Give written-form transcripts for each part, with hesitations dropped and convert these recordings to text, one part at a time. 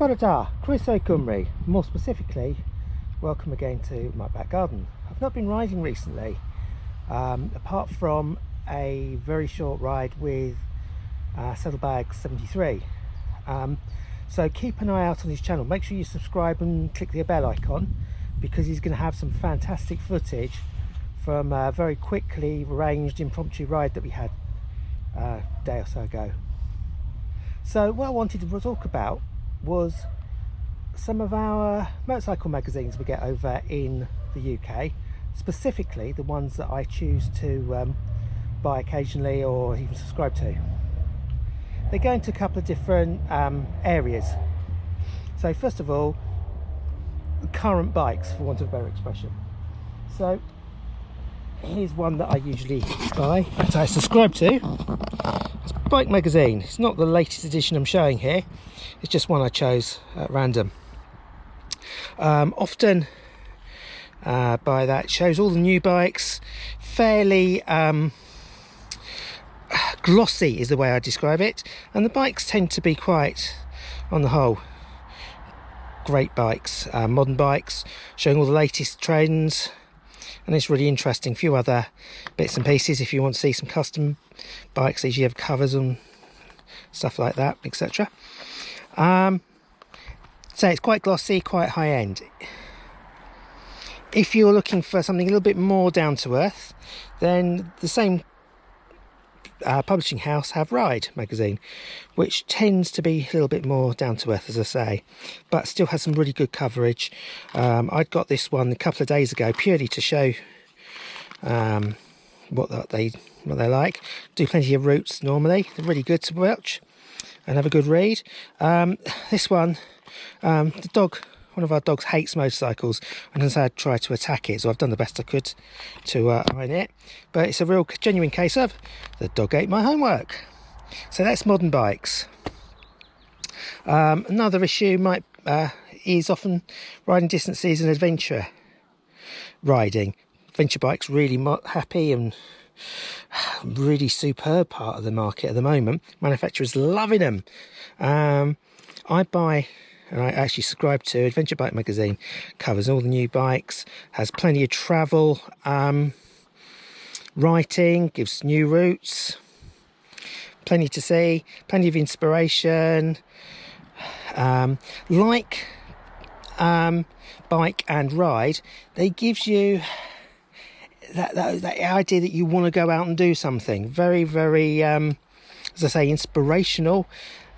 Bore da, Croeso Cymru. More specifically, welcome again to my back garden. I've not been riding recently, apart from a very short ride with Saddlebag 73. So keep an eye out on his channel. Make sure you subscribe and click the bell icon, because he's going to have some fantastic footage from a very quickly arranged impromptu ride that we had a day or so ago. So what I wanted to talk about was some of our motorcycle magazines we get over in the UK, specifically the ones that I choose to buy occasionally or even subscribe to. They go into a couple of different areas. So first of all, current bikes, for want of a better expression. So here's one that I usually buy, that I subscribe to. It's Bike Magazine. It's not the latest edition I'm showing here, it's just one I chose at random. Often buy that. It shows all the new bikes, fairly glossy is the way I describe it, and the bikes tend to be quite, on the whole, great bikes, modern bikes, showing all the latest trends. And it's really interesting. A few other bits and pieces if you want to see some custom bikes. They usually have covers and stuff like that, etc. So it's quite glossy, quite high end. If you're looking for something a little bit more down to earth, then the same publishing house have Ride magazine, which tends to be a little bit more down to earth, as I say, but still has some really good coverage. I'd got this one a couple of days ago purely to show what they like. Do plenty of routes normally. They're really good to watch and have a good read. This one, one of our dogs hates motorcycles and has had tried to attack it, so I've done the best I could to iron it. But it's a real genuine case of the dog ate my homework. So that's modern bikes. Another issue is often riding distances and adventure riding. Adventure bikes really happy and really superb part of the market at the moment. Manufacturers loving them. I buy, and I actually subscribe to Adventure Bike Magazine, covers all the new bikes, has plenty of travel writing, gives new routes, plenty to see, plenty of inspiration. Like Bike and Ride, they gives you that idea that you want to go out and do something very, very as I say, inspirational.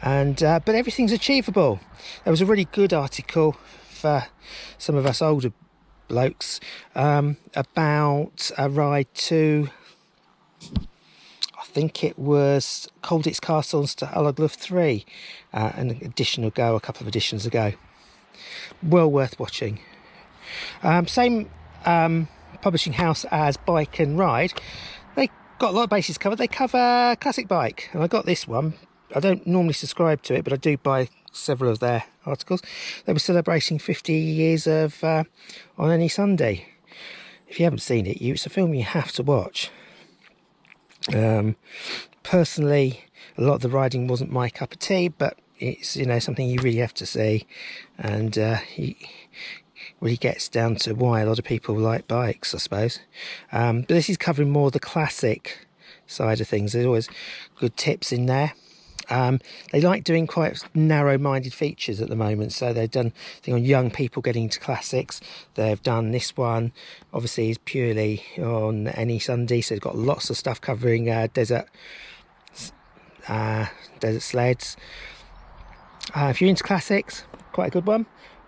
And but everything's achievable. There was a really good article for some of us older blokes about a ride to, I think it was Colditz Castle to Alagluff 3, an edition ago, a couple of editions ago. Well worth watching. Same publishing house as Bike and Ride. They got a lot of bases covered. They cover classic bike, and I got this one. I don't normally subscribe to it, but I do buy several of their articles. They were celebrating 50 years of On Any Sunday. If you haven't seen it, it's a film you have to watch. Personally, a lot of the riding wasn't my cup of tea, but it's something you really have to see, and he really gets down to why a lot of people like bikes, I suppose. But this is covering more the classic side of things. There's always good tips in there. They like doing quite narrow-minded features at the moment, so they've done a thing on young people getting into classics. They've done this one, obviously is purely on Any Sunday, so they've got lots of stuff covering desert sleds. If you're into classics, quite a good one.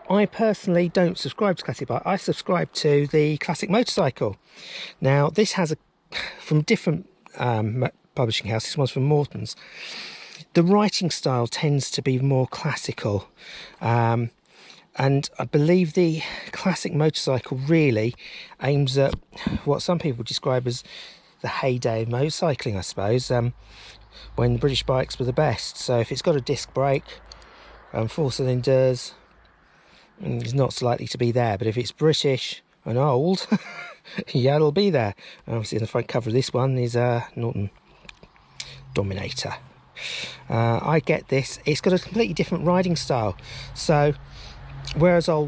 I personally don't subscribe to classic bike. I subscribe to the Classic Motorcycle. Now this has from different publishing house. This one's from Nortons. The writing style tends to be more classical, and I believe the Classic Motorcycle really aims at what some people describe as the heyday of motorcycling, I suppose, when the British bikes were the best. So if it's got a disc brake, 4 cylinders, it's not likely to be there, but if it's British and old, yeah, it'll be there. And obviously the front cover of this one is Norton Dominator. I get this. It's got a completely different riding style. So whereas I'll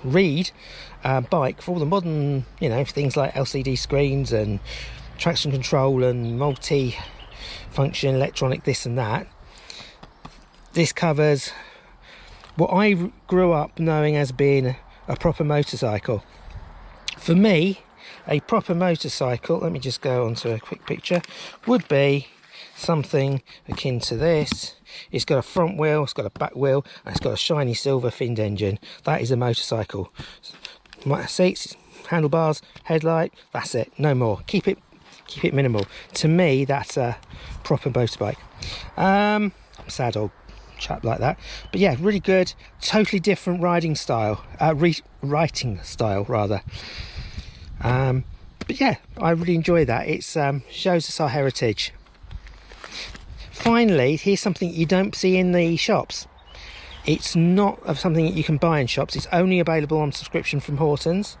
read bike for all the modern, things like LCD screens and traction control and multi-function electronic this and that, this covers what I grew up knowing as being a proper motorcycle. For me, a proper motorcycle, let me just go on to a quick picture, would be something akin to this. It's got a front wheel, it's got a back wheel, and it's got a shiny silver finned engine. That is a motorcycle. Seats, handlebars, headlight, that's it, no more. Keep it minimal. To me, that's a proper motorbike. Sad old chap like that, but yeah, really good. Totally different riding style, writing style rather. But yeah, I really enjoy that. It shows us our heritage. Finally, here's something you don't see in the shops. It's not something that you can buy in shops. It's only available on subscription from Nortons.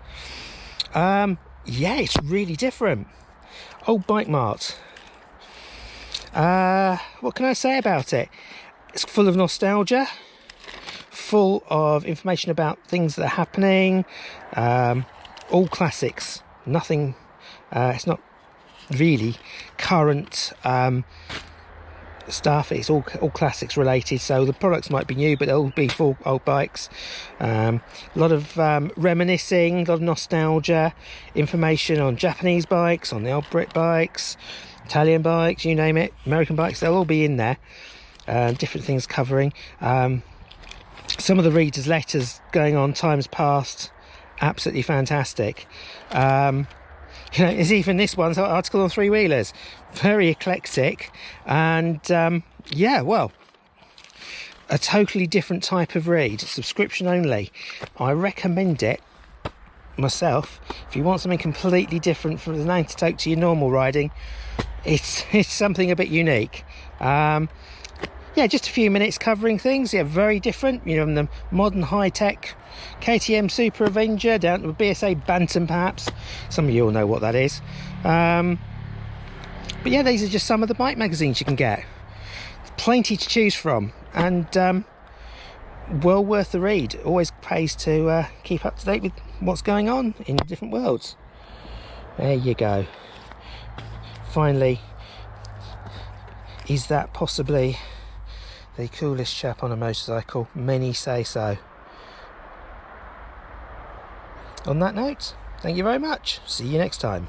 Yeah, it's really different. Old Bike Mart. What can I say about it? It's full of nostalgia, full of information about things that are happening, all classics. Nothing, it's not really current stuff. It's all classics related, so the products might be new, but they'll be full old bikes. A lot of reminiscing, a lot of nostalgia, information on Japanese bikes, on the old Brit bikes, Italian bikes, you name it, American bikes, they'll all be in there. Different things covering. Some of the readers' letters going on times past, absolutely fantastic. There's even this one's article on three-wheelers, very eclectic, and yeah, well, a totally different type of read, subscription only. I recommend it myself. If you want something completely different from the antidote to your normal riding, it's something a bit unique. Yeah, just a few minutes covering things. Yeah, very different. From the modern high-tech KTM Super Avenger down to a BSA Bantam, perhaps. Some of you all know what that is. But yeah, these are just some of the bike magazines you can get. Plenty to choose from, and well worth the read. Always pays to keep up to date with what's going on in different worlds. There you go. Finally, is that possibly the coolest chap on a motorcycle? Many say so. On that note, thank you very much. See you next time.